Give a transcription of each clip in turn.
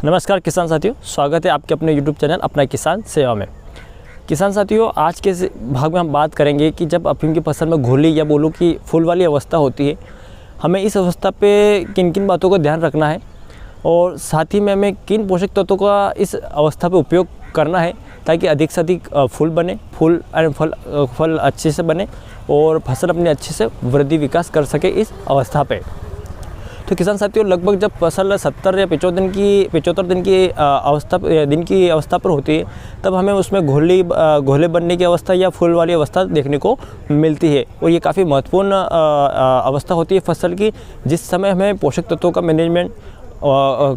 नमस्कार किसान साथियों, स्वागत है आपके अपने YouTube चैनल अपना किसान सेवा में। किसान साथियों, आज के इस भाग में हम बात करेंगे कि जब अफीम की फसल में घुली या बोलूँ कि फूल वाली अवस्था होती है, हमें इस अवस्था पे किन किन बातों का ध्यान रखना है और साथ ही में हमें किन पोषक तत्वों का इस अवस्था पे उपयोग करना है ताकि अधिक से अधिक फूल बने, फल अच्छे से बने और फसल अपने अच्छे से वृद्धि विकास कर सके इस अवस्था पे। तो किसान साथियों, लगभग जब फसल 70 या 75 दिन की अवस्था पर होती है, तब हमें उसमें घोले बनने की अवस्था या फूल वाली अवस्था देखने को मिलती है। और ये काफ़ी महत्वपूर्ण अवस्था होती है फसल की, जिस समय हमें पोषक तत्वों का मैनेजमेंट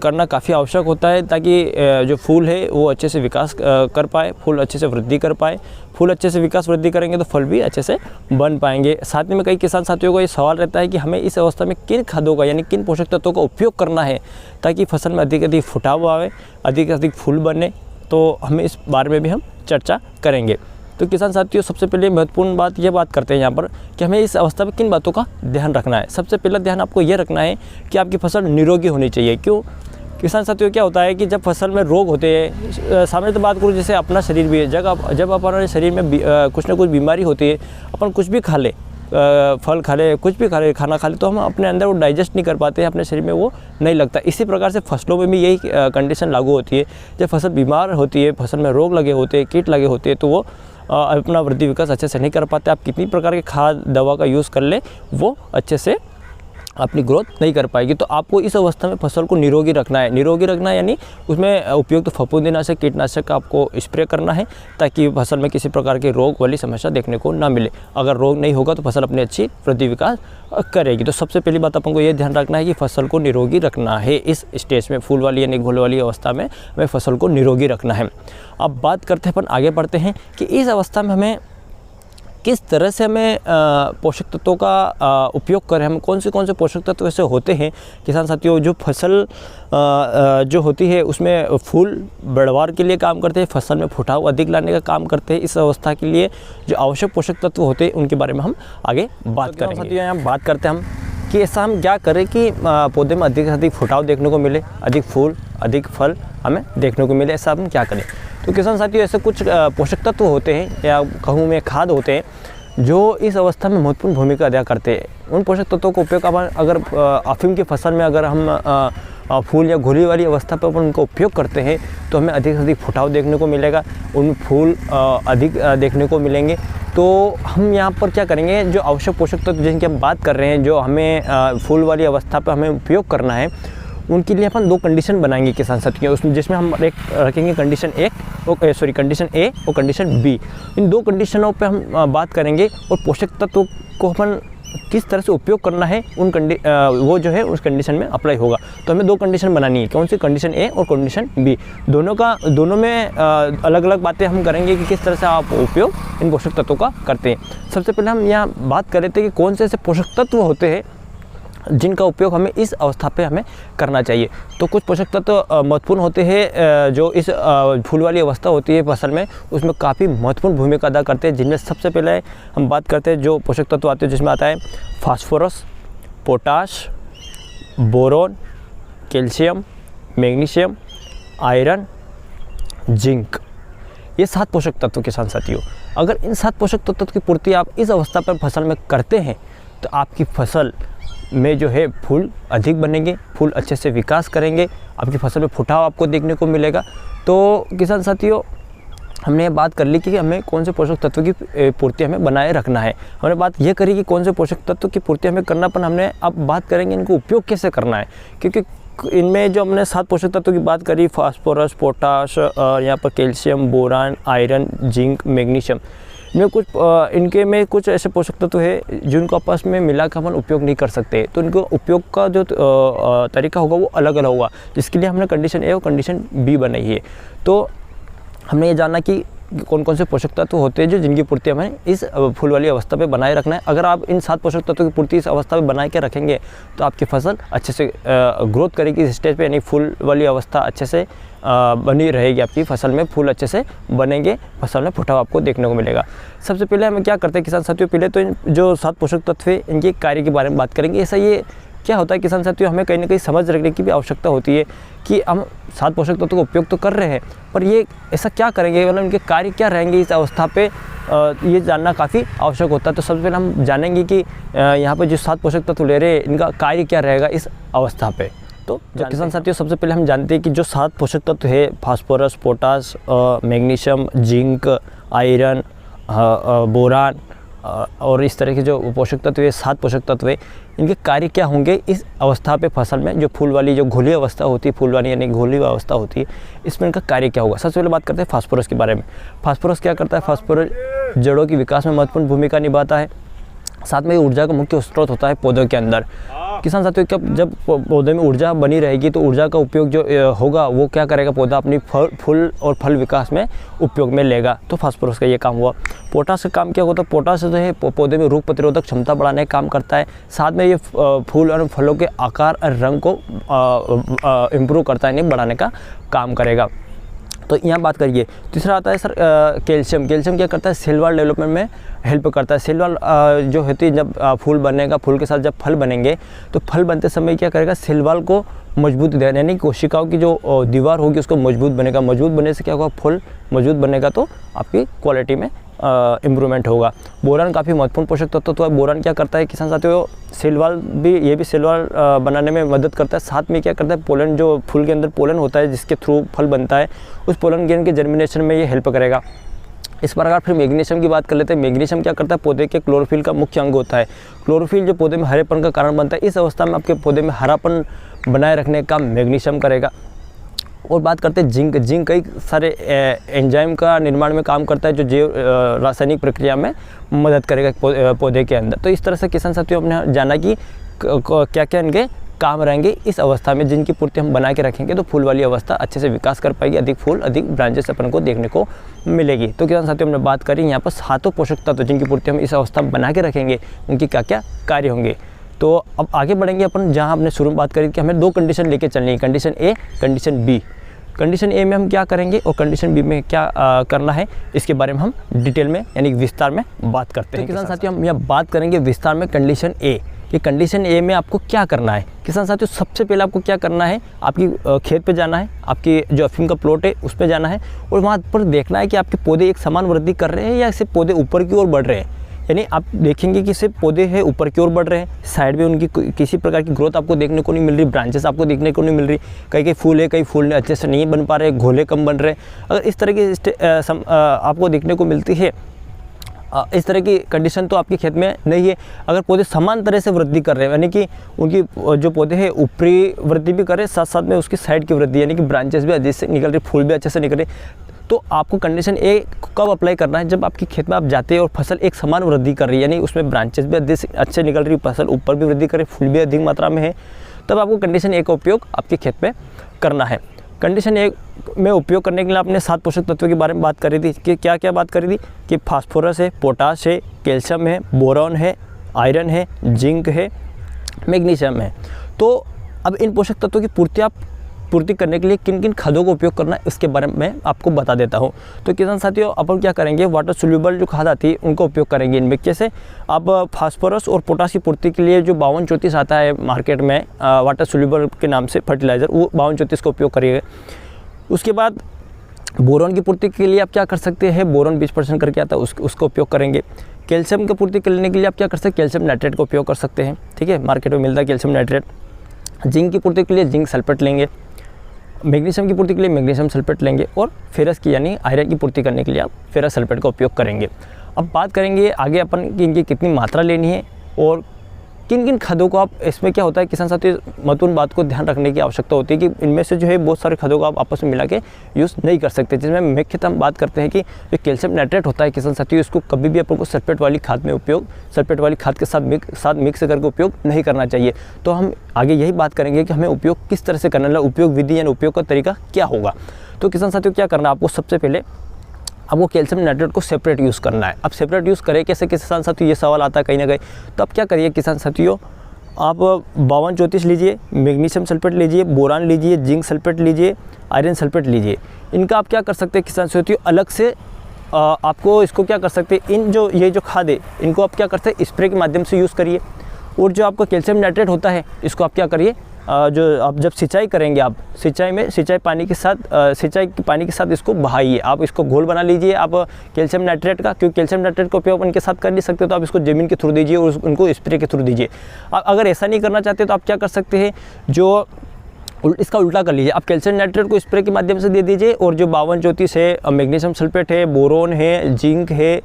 करना काफ़ी आवश्यक होता है ताकि जो फूल है वो अच्छे से विकास कर पाए, फूल अच्छे से वृद्धि कर पाए। फूल अच्छे से विकास वृद्धि करेंगे तो फल भी अच्छे से बन पाएंगे। साथ में कई किसान साथियों को ये सवाल रहता है कि हमें इस अवस्था में किन खादों का यानी किन पोषक तत्वों का उपयोग करना है ताकि फसल में अधिक अधिक फुटाव आवे, अधिक अधिक फूल बने। तो हमें इस बारे में भी हम चर्चा करेंगे। तो किसान साथियों, सबसे पहले महत्वपूर्ण बात करते हैं यहाँ पर कि हमें इस अवस्था में किन बातों का ध्यान रखना है। सबसे पहला ध्यान आपको ये रखना है कि आपकी फसल निरोगी होनी चाहिए। क्यों किसान साथियों, क्या होता है कि जब फसल में रोग होते हैं, सामने तो बात करूँ जैसे अपना शरीर भी है, जब अपने शरीर में कुछ ना कुछ बीमारी होती है, अपन कुछ भी खा ले, फल खा ले, कुछ भी खाना खा ले, तो हम अपने अंदर वो डाइजेस्ट नहीं कर पाते हैं, अपने शरीर में वो नहीं लगता। इसी प्रकार से फसलों में भी यही कंडीशन लागू होती है। जब फसल बीमार होती है, फसल में रोग लगे होते हैं, कीट लगे होते हैं, तो वो अपना वृद्धि विकास अच्छे से नहीं कर पाते। आप कितनी प्रकार के खाद दवा का यूज़ कर ले, वो अच्छे से अपनी ग्रोथ नहीं कर पाएगी। तो आपको इस अवस्था में फसल को निरोगी रखना है। निरोगी रखना यानी उसमें उपयुक्त फफूंदीनाशक कीटनाशक का आपको स्प्रे करना है ताकि फसल में किसी प्रकार के रोग वाली समस्या देखने को ना मिले। अगर रोग नहीं होगा तो फसल अपनी अच्छी वृद्धि विकास करेगी। तो सबसे पहली बात अपन को ये ध्यान रखना है कि फसल को निरोगी रखना है। इस स्टेज में फूल वाली यानी घोल वाली अवस्था में हमें फसल को निरोगी रखना है। अब बात करते हैं, अपन आगे बढ़ते हैं कि इस अवस्था में हमें किस तरह से हमें पोषक तत्वों का उपयोग करें। हम कौन से पोषक तत्व ऐसे होते हैं किसान साथियों जो फसल जो होती है उसमें फूल बढ़वार के लिए काम करते हैं, फसल में फुटाव अधिक लाने का काम करते हैं। इस अवस्था के लिए जो आवश्यक पोषक तत्व होते हैं उनके बारे में हम आगे बात करेंगे। साथियों, यहाँ बात करते हैं हम कि ऐसा हम क्या करें कि पौधे में अधिक से अधिक फुटाव देखने को मिले, अधिक फूल अधिक फल हमें देखने को मिले। ऐसा हम क्या करें। तो किसान साथियों, ऐसे कुछ पोषक तत्व होते हैं या कहूँ में खाद होते हैं जो इस अवस्था में महत्वपूर्ण भूमिका अदा करते हैं। उन पोषक तत्वों का उपयोग अगर अफीम की फसल में अगर हम फूल या घोली वाली अवस्था पर उनका उपयोग करते हैं तो हमें अधिक से अधिक फुटाव देखने को मिलेगा, उनमें फूल अधिक देखने को मिलेंगे। तो हम यहाँ पर क्या करेंगे, जो आवश्यक पोषक तत्व जिनकी हम बात कर रहे हैं, जो हमें फूल वाली अवस्था पर हमें उपयोग करना है, उनके लिए अपन दो कंडीशन बनाएंगे किसान साथियों। उसमें जिसमें हम एक रखेंगे कंडीशन ए और कंडीशन बी। इन दो कंडीशनों पे हम बात करेंगे और पोषक तत्व को अपन किस तरह से उपयोग करना है वो जो है उस कंडीशन में अप्लाई होगा। तो हमें दो कंडीशन बनानी है। कौन सी? कंडीशन ए और कंडीशन बी। दोनों में अलग अलग बातें हम करेंगे कि किस तरह से आप उपयोग इन पोषक तत्वों का करते हैं। सबसे पहले हम यहाँ बात कर लेते हैं कि कौन से ऐसे पोषक तत्व होते हैं जिनका उपयोग हमें इस अवस्था पे हमें करना चाहिए। तो कुछ पोषक तत्व महत्वपूर्ण होते हैं जो इस फूल वाली अवस्था होती है फसल में, उसमें काफ़ी महत्वपूर्ण भूमिका अदा करते हैं। जिनमें सबसे पहले हम बात करते हैं जो पोषक तत्व आते हैं, जिसमें आता है phosphorus, potash, boron, calcium, magnesium, iron, zinc. ये 7 पोषक तत्व किसान साथियों, अगर इन 7 पोषक तत्वों की पूर्ति आप इस अवस्था पर फसल में करते हैं तो आपकी फसल में जो है फूल अधिक बनेंगे, फूल अच्छे से विकास करेंगे, आपकी फसल में फुटाव आपको देखने को मिलेगा। तो किसान साथियों, हमने बात कर ली कि हमें कौन से पोषक तत्व की पूर्ति हमें बनाए रखना है। हमने बात ये करी कि कौन से पोषक तत्व की पूर्ति हमें करना, पर हमने अब बात करेंगे इनको उपयोग कैसे करना है। क्योंकि इनमें जो हमने 7 पोषक तत्वों की बात करी, फास्फोरस, पोटाश, यहाँ पर calcium, boron, iron, zinc, magnesium, इनके में कुछ ऐसे पोषक तत्व है जिनको आपस में मिलाकर हम उपयोग नहीं कर सकते। तो इनको उपयोग का जो तरीका होगा वो अलग अलग होगा, जिसके लिए हमने कंडीशन ए और कंडीशन बी बनाई है। तो हमने ये जाना कि कौन कौन से पोषक तत्व होते हैं जो जिनकी पूर्ति हमें इस फूल वाली अवस्था पे बनाए रखना है। अगर आप इन 7 पोषक तत्वों की पूर्ति इस अवस्था पे बनाए के रखेंगे तो आपकी फसल अच्छे से ग्रोथ करेगी इस स्टेज पे, यानी फूल वाली अवस्था अच्छे से बनी रहेगी। आपकी फसल में फूल अच्छे से बनेंगे, फसल में फुटाव आपको देखने को मिलेगा। सबसे पहले हमें क्या करते हैं किसान साथियों, पहले तो इन जो 7 पोषक तत्व है इनके कार्य के बारे में बात करेंगे। ऐसा ये क्या होता है किसान साथियों, हमें कहीं ना कहीं समझ रखने की भी आवश्यकता होती है कि हम 7 पोषक तत्वों का उपयोग तो कर रहे हैं, पर ये ऐसा क्या करेंगे, मतलब इनके कार्य क्या रहेंगे इस अवस्था पे, ये जानना काफ़ी आवश्यक होता है। तो सबसे पहले हम जानेंगे कि यहाँ पर जो 7 पोषक तत्व ले रहे हैं इनका कार्य क्या रहेगा इस अवस्था पे। तो किसान साथियों, सबसे पहले हम जानते हैं कि जो 7 पोषक तत्व है, phosphorus, potash, magnesium, zinc, iron, boron और इस तरह के जो पोषक तत्व है, 7 पोषक तत्व है, इनके कार्य क्या होंगे इस अवस्था पे फसल में, जो फूल वाली जो घोली अवस्था होती है, फूल वाली यानी घोली अवस्था होती है, इसमें इनका कार्य क्या होगा। सबसे पहले बात करते हैं फास्फोरस के बारे में। फास्फोरस क्या करता है, फास्फोरस जड़ों के विकास में महत्वपूर्ण भूमिका निभाता है, साथ में ऊर्जा का मुख्य स्रोत होता है पौधों के अंदर। किसान साथियों, जब पौधे में ऊर्जा बनी रहेगी तो ऊर्जा का उपयोग जो होगा वो क्या करेगा, पौधा अपनी फूल और फल विकास में उपयोग में लेगा। तो फास्फोरस का ये काम हुआ। पोटास का काम क्या होता है, पोटास जो है पौधे में रोग प्रतिरोधक क्षमता बढ़ाने का काम करता है, साथ में ये फूल और फलों के आकार और रंग को इम्प्रूव करता है, यानी बढ़ाने का काम करेगा। तो यहाँ बात करिए। तीसरा आता है सर कैल्शियम। कैल्शियम क्या करता है, सेल वॉल डेवलपमेंट में हेल्प करता है। सेल वॉल जो होती है, जब फूल बनेगा, फूल के साथ जब फल बनेंगे तो फल बनते समय क्या करेगा, सेल वॉल को मजबूत देना, यानी कोशिकाओं की जो दीवार होगी उसको मजबूत बनेगा। मजबूत बनने से क्या होगा, फूल मजबूत बनेगा तो आपकी क्वालिटी में इम्प्रूवमेंट होगा। बोरान काफ़ी महत्वपूर्ण पोषक तत्व तो है। बोरान क्या करता है किसान साथियों, सेल वॉल भी, ये भी सेल वॉल बनाने में मदद करता है। साथ में क्या करता है, पोलन, जो फूल के अंदर पोलन होता है जिसके थ्रू फल बनता है, उस पोलन ग्रेन के जर्मिनेशन में ये हेल्प करेगा। इस प्रकार फिर मैग्नीशियम की बात कर लेते हैं। मैग्नीशियम क्या करता है, पौधे के क्लोरोफिल का मुख्य अंग होता है। क्लोरोफिल जो पौधे में हरेपन का कारण बनता है, इस अवस्था में आपके पौधे में हरापन बनाए रखने का मैग्नीशियम करेगा। और बात करते हैं जिंक। जिंक कई सारे एंजाइम का निर्माण में काम करता है, जो जैव रासायनिक प्रक्रिया में मदद करेगा पौधे के अंदर। तो इस तरह से किसान साथियों हमने जाना कि क्या क्या इनके काम रहेंगे इस अवस्था में, जिनकी पूर्ति हम बना के रखेंगे तो फूल वाली अवस्था अच्छे से विकास कर पाएगी, अधिक फूल, अधिक ब्रांचेस अपन को देखने को मिलेगी। तो किसान साथियों हमने बात करी यहाँ पर 7 पोषक तत्व जिनकी पूर्ति हम इस अवस्था में बना के रखेंगे, उनकी क्या क्या कार्य होंगे। तो अब आगे बढ़ेंगे अपन, जहाँ हमने शुरू में बात करी कि हमें 2 कंडीशन लेके चलनी है, कंडीशन ए, कंडीशन बी। कंडीशन ए में हम क्या करेंगे और कंडीशन बी में क्या करना है, इसके बारे में हम डिटेल में यानी विस्तार में बात करते हैं। किसान साथियों, हम यहाँ बात करेंगे विस्तार में कंडीशन ए, कि कंडीशन ए में आपको क्या करना है। किसान साथियों, सबसे पहले आपको क्या करना है, आपकी खेत पे जाना है, आपकी जो अफीम का प्लॉट है उस पे जाना है और वहाँ पर देखना है कि आपके पौधे एक समान वृद्धि कर रहे हैं या सिर्फ पौधे ऊपर की ओर बढ़ रहे हैं। यानी आप देखेंगे कि सिर्फ पौधे हैं ऊपर की ओर बढ़ रहे हैं, साइड में उनकी किसी प्रकार की ग्रोथ आपको देखने को नहीं मिल रही, ब्रांचेस आपको देखने को नहीं मिल रही, कई फूल है, कई फूल अच्छे से नहीं बन पा रहे, घोले कम बन रहे। अगर इस तरह की आपको देखने को मिलती है, इस तरह की कंडीशन तो आपके खेत में नहीं है। अगर पौधे समान तरह से वृद्धि कर रहे हैं, यानी कि उनकी जो पौधे हैं ऊपरी वृद्धि भी कर रहे हैं, साथ साथ में उसकी साइड की वृद्धि, यानी कि ब्रांचेस भी अच्छे से निकल रही, फूल भी अच्छे से निकल रहे, तो आपको कंडीशन ए कब अप्लाई करना है, जब आपके खेत में आप जाते हैं और फसल एक समान वृद्धि कर रही है, यानी उसमें ब्रांचेस भी अच्छे निकल रही, फसल ऊपर भी वृद्धि कर रही, फूल भी अधिक मात्रा में है, तब आपको कंडीशन ए का उपयोग आपके खेत में करना है। कंडीशन ए में उपयोग करने के लिए आपने 7 पोषक तत्वों के बारे में बात करी थी कि क्या क्या बात करी थी, कि फास्फोरस है, पोटाश है, कैल्शियम है, बोरॉन है, आयरन है, जिंक है, मैग्नीशियम है। तो अब इन पोषक तत्वों की पूर्ति करने के लिए किन किन खादों का उपयोग करना है इसके बारे में आपको बता देता हूं। तो किसान साथियों, अपन क्या करेंगे, वाटर सोल्यूबल जो खाद आती है उनका उपयोग करेंगे इनमें। कैसे, अब फास्फोरस और पोटाश की पूर्ति के लिए जो 5234 आता है मार्केट में वाटर सोल्यूबल के नाम से फर्टिलाइज़र, वो 5234 का उपयोग करिएगा। उसके बाद बोरॉन की पूर्ति के लिए आप क्या कर सकते हैं, बोरॉन 20% करके आता है, उसका उपयोग करेंगे। कैल्शियम की पूर्ति करने के लिए आप क्या कर सकते हैं, कैल्शियम नाइट्रेट का उपयोग कर सकते हैं, ठीक है, मार्केट में मिलता है कैल्शियम नाइट्रेट। जिंक की पूर्ति के लिए जिंक सल्फेट लेंगे, मैग्नीशियम की पूर्ति के लिए मैग्नीशियम सल्फेट लेंगे, और फेरस की यानी आयरन की पूर्ति करने के लिए आप फेरस सल्फेट का उपयोग करेंगे। अब बात करेंगे आगे अपन कि इनकी कितनी मात्रा लेनी है और किन किन खादों को आप, इसमें क्या होता है किसान साथियों, महत्वपूर्ण बात को ध्यान रखने की आवश्यकता होती है कि इनमें से जो है बहुत सारे खादों को आप आपस में मिला के यूज़ नहीं कर सकते, जिसमें मुख्यतः हम बात करते हैं कि जो कैल्शियम नाइट्रेट होता है किसान साथियों, इसको कभी भी अपन को सल्फेट वाली खाद में उपयोग, सल्फेट वाली खाद के साथ मिक्स करके उपयोग नहीं करना चाहिए। तो हम आगे यही बात करेंगे कि हमें उपयोग किस तरह से करना है, उपयोग विधि यानी उपयोग का तरीका क्या होगा। तो किसान साथियों, क्या करना है आपको, सबसे पहले आपको कैल्शियम नाइट्रेट को सेपरेट यूज़ करना है। अब सेपरेट यूज़ करें कैसे किसान साथियों, ये सवाल आता है कहीं ना कहीं। तो आप क्या करिए किसान साथियों, आप 5234 लीजिए, मैग्नीशियम सल्फेट लीजिए, बोरान लीजिए, जिंक सल्फेट लीजिए, आयरन सल्फेट लीजिए। इनका आप क्या कर सकते हैं किसान साथियों, अलग से आपको इसको क्या कर सकते हैं, ये जो खाद है इनको आप क्या करते हैं, स्प्रे के माध्यम से यूज़ करिए। और जो आपका कैल्शियम नाइट्रेट होता है इसको आप क्या करिए, जो आप जब सिंचाई करेंगे, आप सिंचाई पानी के साथ इसको बहाइए। आप इसको घोल बना लीजिए आप कैल्शियम नाइट्रेट का, क्योंकि कैल्शियम नाइट्रेट का उपयोग उनके साथ कर नहीं सकते तो आप इसको ज़मीन के थ्रू दीजिए और उनको स्प्रे के थ्रू दीजिए। अगर ऐसा नहीं करना चाहते तो आप क्या कर सकते हैं, जो इसका उल्टा कर लीजिए, आप कैल्शियम नाइट्रेट को स्प्रे के माध्यम से दे दीजिए और जो 5234 है, मैग्नीशियम सल्फेट है, बोरोन है, जिंक है,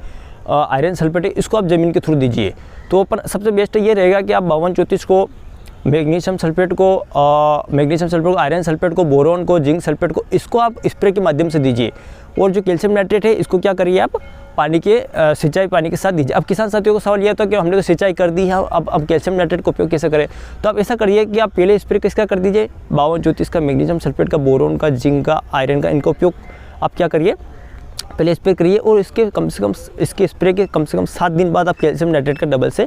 आयरन सल्फेट है, इसको आप ज़मीन के थ्रू दीजिए। तो सबसे बेस्ट ये रहेगा कि आप 5234 को, मैग्नीशियम सल्फेट को, आयरन सल्फेट को, बोरोन को, जिंक सल्फेट को, इसको आप स्प्रे के माध्यम से दीजिए। और जो कैल्शियम नाइट्रेट है इसको क्या करिए, आप सिंचाई पानी के साथ दीजिए। अब किसान साथियों को सवाल यह था कि हमने तो सिंचाई कर दी है, अब कैल्शियम नाइट्रेट का उपयोग कैसे करें। तो आप ऐसा करिए कि आप पहले स्प्रे किसका कर दीजिए, 5234 का, मैग्नीशियम सल्फेट का, बोरोन का, जिंक का, आयरन का, इनका उपयोग आप क्या करिए, पहले स्प्रे करिए और इसके स्प्रे के कम से कम 7 दिन बाद आप कैल्शियम नाइट्रेट का डबल से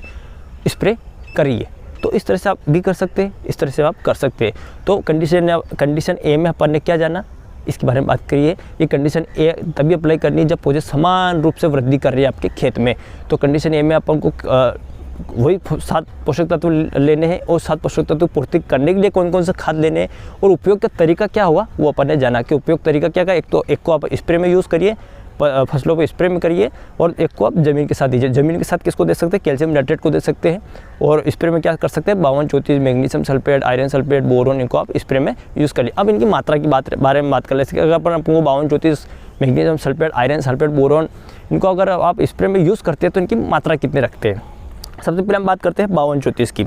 स्प्रे करिए। तो इस तरह से आप भी कर सकते हैं, इस तरह से आप कर सकते हैं। तो कंडीशन ए में अपन ने क्या जाना, इसके बारे में बात करिए। ये कंडीशन ए तभी अप्लाई करनी है जब पौधे समान रूप से वृद्धि कर रहे हैं आपके खेत में। तो कंडीशन ए में अपन को वही 7 पोषक तत्व लेने हैं और 7 पोषक तत्व पूर्ति करने के लिए कौन कौन से खाद लेने हैं और उपयोग का तरीका क्या हुआ वो अपन ने जाना कि उपयोग तरीका क्या का। एक को आप स्प्रे में यूज़ करिए, फसलों को स्प्रे में करिए, और एक को आप ज़मीन के साथ दीजिए। ज़मीन के साथ किसको दे सकते हैं, कैल्शियम नाइट्रेट को दे सकते हैं, और स्प्रे में क्या कर सकते हैं, 5234, magnesium sulphate, iron sulphate, boron, इनको आप स्प्रे में यूज़ करिए। अब इनकी मात्रा की बारे में बात कर लेते हैं। अगर अपन आपको 5234, magnesium sulphate, iron sulphate, boron, इनको अगर आप स्प्रे में यूज़ करते हैं तो इनकी मात्रा कितनी रखते हैं। सबसे पहले हम बात करते हैं 5234 की।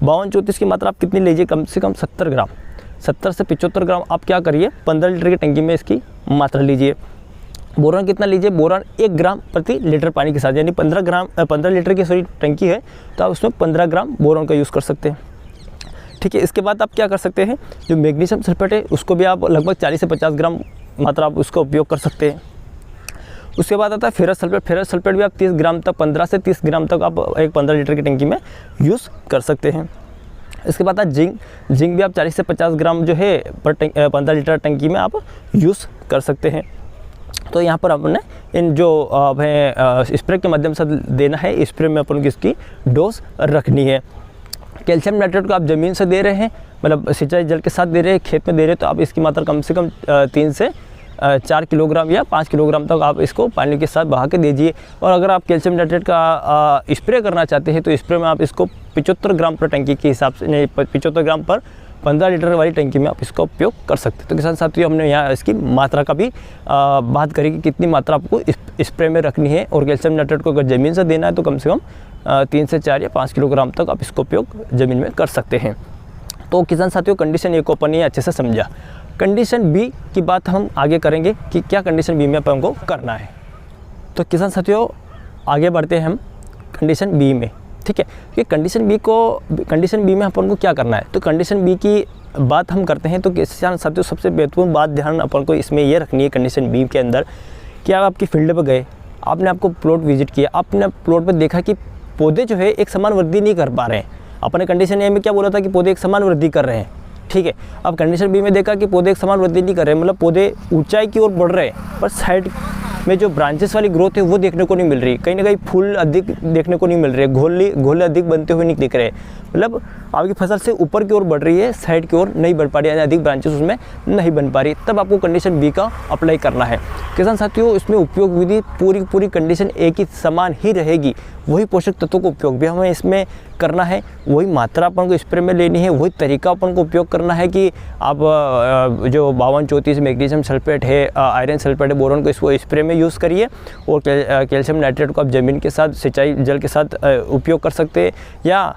5234 की मात्रा आप कितनी लीजिए, कम से कम 70 ग्राम, 70 से 75 ग्राम आप क्या करिए, 15 लीटर की टंकी में इसकी मात्रा लीजिए। बोरान कितना लीजिए, बोरान 1 ग्राम प्रति लीटर पानी के साथ, यानी 15 लीटर की टंकी है तो आप उसमें 15 ग्राम बोरान का यूज़ कर सकते हैं। ठीक है, इसके बाद आप क्या कर सकते हैं, जो मैग्नीशियम सल्फेट है उसको भी आप लगभग 40 से 50 ग्राम मात्रा आप उसका उपयोग कर सकते हैं। उसके बाद आता है फेरस सल्फेट। फेरस सल्फेट भी आप 30 ग्राम तक, 15 से 30 ग्राम तक आप एक 15 लीटर की टंकी में यूज़ कर सकते हैं। इसके बाद आता है जिंक भी आप 40 से 50 ग्राम जो है 15 लीटर टंकी में आप यूज़ कर सकते हैं। तो यहाँ पर आपने इन जो स्प्रे के माध्यम से देना है, स्प्रे में अपन की इसकी डोज रखनी है। कैल्शियम नाइट्रेट को आप ज़मीन से दे रहे हैं, मतलब सिंचाई जल के साथ दे रहे हैं, खेत में दे रहे हैं, तो आप इसकी मात्रा कम से कम 3 से 4 किलोग्राम या 5 किलोग्राम तक आप इसको पानी के साथ बहा के दीजिए। और अगर आप कैल्शियम नाइट्रेट का स्प्रे करना चाहते हैं तो स्प्रे में आप इसको 75 ग्राम पर टंकी के हिसाब से, नहीं 75 ग्राम पर 15 लीटर वाली टंकी में आप इसका उपयोग कर सकते हैं। तो किसान साथियों, हमने यहाँ इसकी मात्रा का भी बात करी कि कितनी मात्रा आपको स्प्रे में रखनी है। और कैल्शियम नाइट्रेट को अगर ज़मीन से देना है तो कम से कम 3 से 4 या 5 किलोग्राम तक आप इसका उपयोग ज़मीन में कर सकते हैं। तो किसान साथियों, कंडीशन ए को अपन ने अच्छे से समझा। कंडीशन बी की बात हम आगे करेंगे कि क्या कंडीशन बी में अपन को करना है। तो किसान साथियों, आगे बढ़ते हैं हम कंडीशन बी में। ठीक है, कि कंडीशन बी में अपन को क्या करना है। तो कंडीशन बी की बात हम करते हैं तो किसान साथियों, सबसे महत्वपूर्ण बात ध्यान अपन को इसमें ये रखनी है कंडीशन बी के अंदर कि आप आपकी फील्ड पर गए, आपने आपको प्लॉट विजिट किया, आपने प्लॉट पर देखा कि पौधे जो है एक समान वृद्धि नहीं कर पा रहे हैं। अपने कंडीशन ए में क्या बोला था कि पौधे एक समान वृद्धि कर रहे हैं। ठीक है, अब कंडीशन बी में देखा कि पौधे एक समान वृद्धि नहीं कर रहे हैं, मतलब पौधे ऊंचाई की ओर बढ़ रहे हैं पर साइड में जो ब्रांचेस वाली ग्रोथ है वो देखने को नहीं मिल रही। कहीं ना कहीं फूल अधिक देखने को नहीं मिल रहे, घोले अधिक बनते हुए नहीं दिख रहे। मतलब आपकी फसल से ऊपर की ओर बढ़ रही है, साइड की ओर नहीं बढ़ पा रही है, अधिक ब्रांचेस उसमें नहीं बन पा रही। तब आपको कंडीशन बी का अप्लाई करना है। किसान साथियों, इसमें उपयोग विधि पूरी कंडीशन ए की समान ही रहेगी। वही पोषक तत्वों का उपयोग भी हमें इसमें करना है, वही मात्रा अपन को स्प्रे में लेनी है, वही तरीका अपन को उपयोग करना है कि आप जो 5234 मैग्नीशियम सल्फेट है, आयरन सल्फेट है, बोरोन को इसको स्प्रे में यूज़ करिए। और कैल्शियम नाइट्रेट को आप ज़मीन के साथ, सिंचाई जल के साथ उपयोग कर सकते हैं, या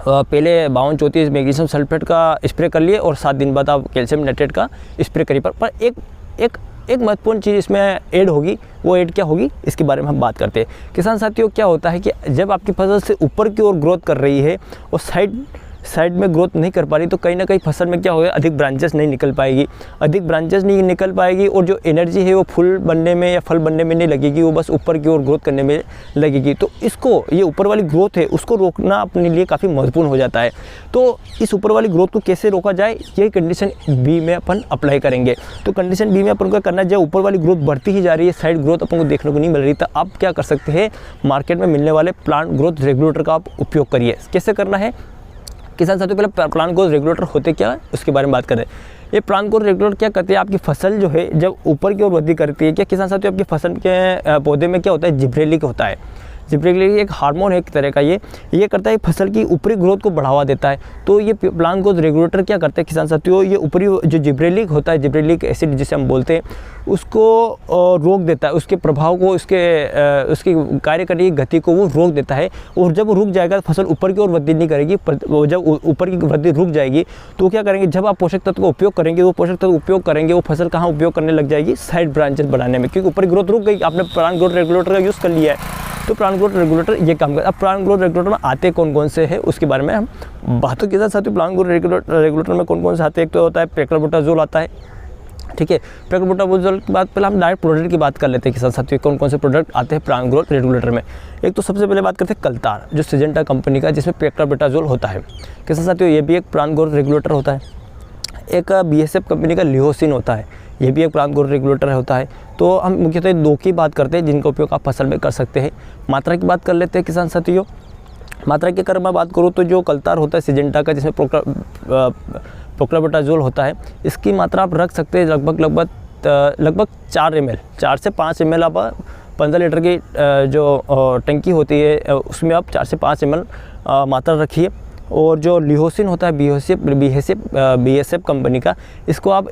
पहले 5234 मैग्नीशियम सल्फेट का स्प्रे कर लिए और 7 दिन बाद आप कैल्शियम नाइट्रेट का स्प्रे करिए। पर एक महत्वपूर्ण चीज़ इसमें ऐड होगी, वो ऐड क्या होगी इसके बारे में हम बात करते हैं। किसान साथियों, क्या होता है कि जब आपकी फसल से ऊपर की ओर ग्रोथ कर रही है और साइड में ग्रोथ नहीं कर पा रही तो कहीं ना कहीं फसल में क्या होगा, अधिक ब्रांचेस नहीं निकल पाएगी, अधिक ब्रांचेस नहीं निकल पाएगी और जो एनर्जी है वो फूल बनने में या फल बनने में नहीं लगेगी, वो बस ऊपर की ओर ग्रोथ करने में लगेगी। तो इसको, ये ऊपर वाली ग्रोथ है उसको रोकना अपने लिए काफ़ी महत्वपूर्ण हो जाता है। तो इस ऊपर वाली ग्रोथ को कैसे रोका जाए, ये कंडीशन बी में अपन अप्लाई करेंगे। तो कंडीशन बी में अपन को करना है, जब ऊपर वाली ग्रोथ बढ़ती ही जा रही है, साइड ग्रोथ अपन को देखने को नहीं मिल रही, तो आप क्या कर सकते हैं, मार्केट में मिलने वाले प्लांट ग्रोथ रेगुलेटर का आप उपयोग करिए। कैसे करना है किसान साथियों, पहले प्लांट ग्रोथ रेगुलेटर होते क्या है उसके बारे में बात करें। ये प्लांट ग्रोथ रेगुलेटर क्या करते हैं, आपकी फसल जो है जब ऊपर की ओर वृद्धि करती है, क्या किसान साथियों आपकी फसल के पौधे में क्या होता है, जिब्रेलिक होता है। जिब्रेलिक एक हार्मोन है एक तरह का, ये करता है फसल की ऊपरी ग्रोथ को बढ़ावा देता है। तो ये प्लांट ग्रोथ रेगुलेटर क्या करता है किसान साथियों, ये ऊपरी जो जिब्रेलिक होता है, जिब्रेलिक एसिड जिसे हम बोलते हैं, उसको रोक देता है, उसके प्रभाव को, उसकी कार्य करने की गति को वो रोक देता है। और जब वो रुक जाएगा फसल ऊपर की ओर वृद्धि नहीं करेगी। जब ऊपर की वृद्धि रुक जाएगी तो क्या करेंगे, जब आप पोषक तत्व का उपयोग करेंगे, वो पोषक तत्व उपयोग करेंगे, वो फसल कहाँ उपयोग करने लग जाएगी, साइड ब्रांचेस बनाने में, क्योंकि ऊपर की ग्रोथ रुक गई, आपने प्लांट ग्रोथ रेगुलेटर का यूज़ कर लिया है। तो प्लांट ग्रोथ रेगुलेटर ये काम करता है। अब प्लांट ग्रोथ रेगुलेटर में आते कौन कौन से हैं उसके बारे में हम बातों के साथ साथ प्लांट ग्रोथ रेगुलेटर में कौन कौन से आते हैं। एक तो होता है पेक्लोबुटाजोल आता है, ठीक है। पेक्लोबुटाजोल के बाद पहले हम डायरेक्ट प्रोडक्ट की बात कर लेते हैं किसान साथियों, कौन कौन से प्रोडक्ट आते हैं प्लांट ग्रोथ रेगुलेटर में। एक तो सबसे पहले बात करते हैं कल्तार, जो सिजेंटा कंपनी का, जिसमें पेक्लोबुटाजोल होता है किसान साथियों, ये भी एक प्लांट ग्रोथ रेगुलेटर होता है। एक BASF कंपनी का लिहोसिन होता है, ये भी एक प्लांट ग्रोथ रेगुलेटर होता है। तो हम मुख्यतः दो की बात करते हैं जिनका उपयोग आप फसल में कर सकते हैं। मात्रा की बात कर लेते हैं किसान साथियों। मात्रा की अगर मैं बात करूँ तो जो कल्तार होता है सिजेंटा का, जिसमें पेक्लोबुटाजोल होता है, इसकी मात्रा आप रख सकते हैं लगभग 4 ml, 4 से 5 ml। आप 15 लीटर की जो टंकी होती है उसमें आप 4 से 5 ml मात्रा रखिए। और जो लिहोसिन होता है BASF कंपनी का, इसको आप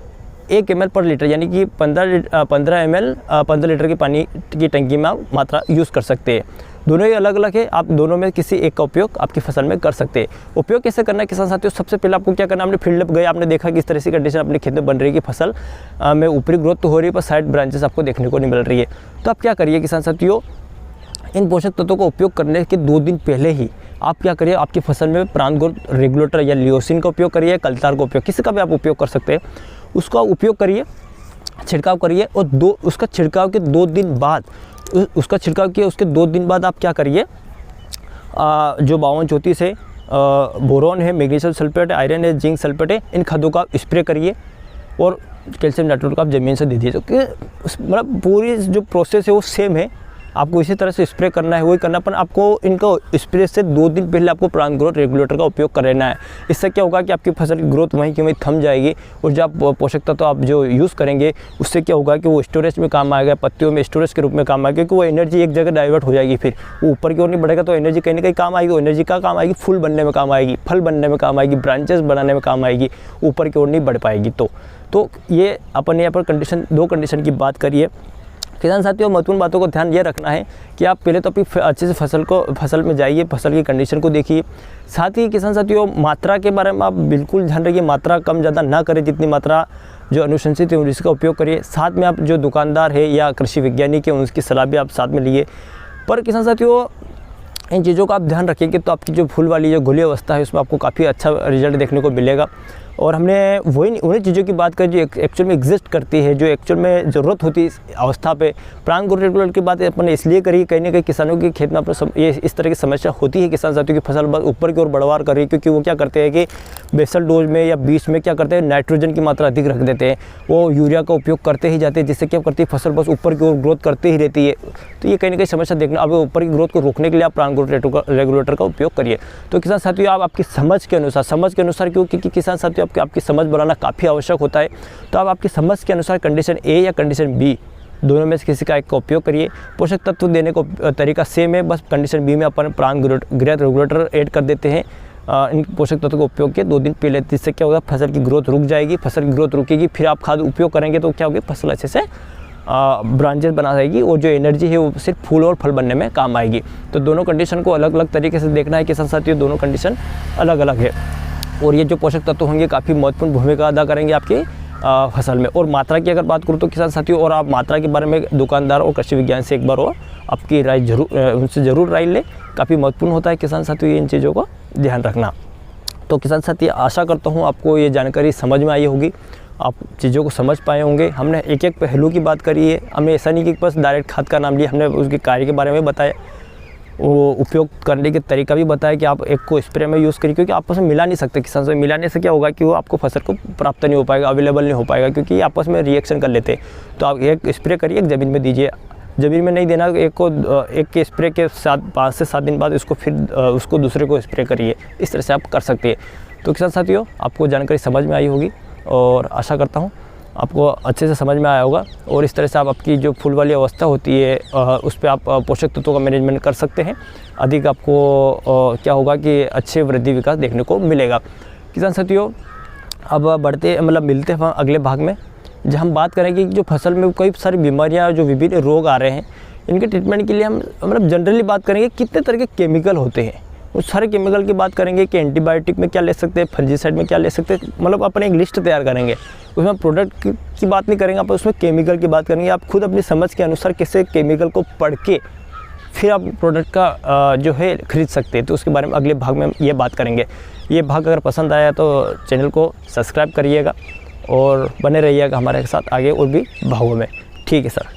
1 ml पर लीटर, यानी कि 15 ml 15 लीटर की पानी की टंकी में आप मात्रा यूज़ कर सकते हैं। दोनों ही अलग अलग है, आप दोनों में किसी एक का उपयोग आपकी फसल में कर सकते हैं। उपयोग कैसे करना है किसान साथियों, सबसे पहले आपको क्या करना है, आपने फील्ड पे गए, आपने देखा कि इस तरह से कंडीशन अपने खेत में बन रही है कि फसल में ऊपरी ग्रोथ तो हो रही है पर साइड ब्रांचेस आपको देखने को नहीं मिल रही है। तो आप क्या करिए किसान साथियों, इन पोषक तत्वों का उपयोग करने के 2 दिन पहले ही आप क्या करिए, आपकी फसल में प्लांट ग्रोथ रेगुलेटर या लियोसिन का उपयोग करिए, कल्तार का उपयोग, किसी का भी आप उपयोग कर सकते हैं, उसका उपयोग करिए, छिड़काव करिए। और उसका छिड़काव के 2 दिन बाद, उसका छिड़काव किया उसके 2 दिन बाद आप क्या करिए, जो 5234 है, बोरोन है, मैग्नीशियम सल्फेट है, आयरन है, जिंक सल्फेट है, इन खादों का आप स्प्रे करिए और कैल्शियम नाइट्रेट का आप ज़मीन से दे दीजिए। तो मतलब पूरी जो प्रोसेस है वो सेम है, आपको इसी तरह से स्प्रे करना है, वही करना, पर आपको इनको स्प्रे से 2 दिन पहले आपको प्लांट ग्रोथ रेगुलेटर का उपयोग कर लेना है। इससे क्या होगा कि आपकी फसल की ग्रोथ वहीं की वहीं थम जाएगी और जब पोषक तत्व आप जो यूज़ करेंगे उससे क्या होगा कि वो स्टोरेज में काम आएगा, पत्तियों में स्टोरेज के रूप में काम आएगा, क्योंकि वो एनर्जी एक जगह डाइवर्ट हो जाएगी, फिर वो ऊपर की ओर नहीं बढ़ेगा तो एनर्जी कहीं ना कहीं काम आएगी। वो एनर्जी का काम आएगी, फूल बनने में काम आएगी, फल बनने में काम आएगी, ब्रांचेस बनाने में काम आएगी, ऊपर की ओर नहीं बढ़ पाएगी। तो ये अपन यहाँ पर 2 कंडीशन की बात करिए किसान साथियों। महत्वपूर्ण बातों को ध्यान ये रखना है कि आप पहले तो अपनी अच्छे से फसल में जाइए, फसल की कंडीशन को देखिए। साथ ही किसान साथियों मात्रा के बारे में आप बिल्कुल ध्यान रखिए, मात्रा कम ज़्यादा ना करें, जितनी मात्रा जो अनुशंसित है उसका उपयोग करिए। साथ में आप जो दुकानदार है या कृषि वैज्ञानिक है उनकी सलाह भी आप साथ में लिए। पर किसान साथियों इन चीज़ों का आप ध्यान रखेंगे तो आपकी जो फूल वाली जो घुली अवस्था है उसमें आपको काफ़ी अच्छा रिजल्ट देखने को मिलेगा। और हमने उन्हीं चीज़ों की बात करी जो एक्चुअल में एग्जिस्ट करती है, जो एक्चुअल में ज़रूरत होती है इस अवस्था पे। प्लांट ग्रोथ रेगुलेटर की बात अपन इसलिए करी, कहीं ना कहीं किसानों के खेत में ये इस तरह की समस्या होती है किसान साथियों की फसल ऊपर की ओर बढ़वार कर रही है, क्योंकि वो क्या करते हैं कि बेसल डोज में या बीज में क्या करते हैं, नाइट्रोजन की मात्रा अधिक रख देते हैं, वो यूरिया का उपयोग करते ही जाते हैं, जिससे क्या करती है फसल बस ऊपर की ओर ग्रोथ करती ही रहती है। तो ये कहीं ना कहीं समस्या देखना, अब ऊपर की ग्रोथ को रोकने के लिए आप प्लांट ग्रोथ रेगुलेटर का उपयोग करिए। तो किसान साथियों आप आपकी समझ के अनुसार क्योंकि किसान साथियों आपकी समझ बनाना काफ़ी आवश्यक होता है, तो आप आपकी समझ के अनुसार कंडीशन ए या कंडीशन बी दोनों में से किसी का एक का उपयोग करिए। पोषक तत्व देने को तरीका सेम है, बस कंडीशन बी में अपन प्लांट ग्रोथ रेगुलेटर ऐड कर देते हैं इन पोषक तत्व का उपयोग के 2 दिन पहले। जिससे क्या होगा, फसल की ग्रोथ रुक जाएगी, फसल की ग्रोथ रुकेगी, फिर आप खाद उपयोग करेंगे तो क्या होगी, फसल अच्छे से ब्रांचेस बना जाएगी और जो एनर्जी है वो सिर्फ फूल और फल बनने में काम आएगी। तो दोनों कंडीशन को अलग अलग तरीके से देखना है किसान साथियों, दोनों कंडीशन अलग अलग है और ये जो पोषक तत्व होंगे काफ़ी महत्वपूर्ण भूमिका अदा करेंगे आपकी फसल में। और मात्रा की अगर बात करूँ तो किसान साथियों, और आप मात्रा के बारे में दुकानदार और कृषि विज्ञान से एक बार और आपकी राय उनसे ज़रूर राय लें, काफ़ी महत्वपूर्ण होता है किसान साथियों इन चीज़ों को ध्यान रखना। तो किसान साथी, आशा करता हूँ आपको ये जानकारी समझ में आई होगी, आप चीज़ों को समझ पाए होंगे। हमने एक एक पहलू की बात करी है, हमने ऐसा नहीं कि बस डायरेक्ट खाद का नाम लिया, हमने उसके कार्य के बारे में बताया, वो उपयोग करने के तरीका भी बताया कि आप एक को स्प्रे में यूज़ करिए, क्योंकि आपस में मिला नहीं सकते। किसान से मिलाने से क्या होगा कि वो आपको फसल को प्राप्त नहीं हो पाएगा, अवेलेबल नहीं हो पाएगा, क्योंकि ये आपस में रिएक्शन कर लेते हैं। तो आप एक स्प्रे करिए, एक ज़मीन में दीजिए, ज़मीन में नहीं देना, एक के स्प्रे के 5 से 7 दिन बाद उसको फिर उसको दूसरे को स्प्रे करिए। इस तरह से आप कर सकते हैं। तो किसान साथियों, आपको जानकारी समझ में आई होगी और आशा करता हूँ आपको अच्छे से समझ में आया होगा, और इस तरह से आप आपकी जो फूल वाली अवस्था होती है उस पर आप पोषक तत्वों का मैनेजमेंट कर सकते हैं। अधिक आपको क्या होगा कि अच्छे वृद्धि विकास देखने को मिलेगा। किसान साथियों, अब मिलते हैं अगले भाग में, जहाँ हम बात करेंगे कि जो फसल में कई सारी बीमारियाँ, जो विभिन्न रोग आ रहे हैं, इनके ट्रीटमेंट के लिए हम जनरली बात करेंगे कितने तरह के केमिकल होते हैं। उस सारे केमिकल की बात करेंगे कि एंटीबायोटिक में क्या ले सकते हैं, फंजीसाइड में क्या ले सकते हैं, अपने एक लिस्ट तैयार करेंगे। उसमें प्रोडक्ट की बात नहीं करेंगे, आप उसमें केमिकल की बात करेंगे। आप खुद अपनी समझ के अनुसार कैसे केमिकल को पढ़ के फिर आप प्रोडक्ट का जो है खरीद सकते हैं। तो उसके बारे में अगले भाग में ये बात करेंगे। ये भाग अगर पसंद आया तो चैनल को सब्सक्राइब करिएगा और बने रहिएगा हमारे साथ आगे और भी भागों में। ठीक है सर।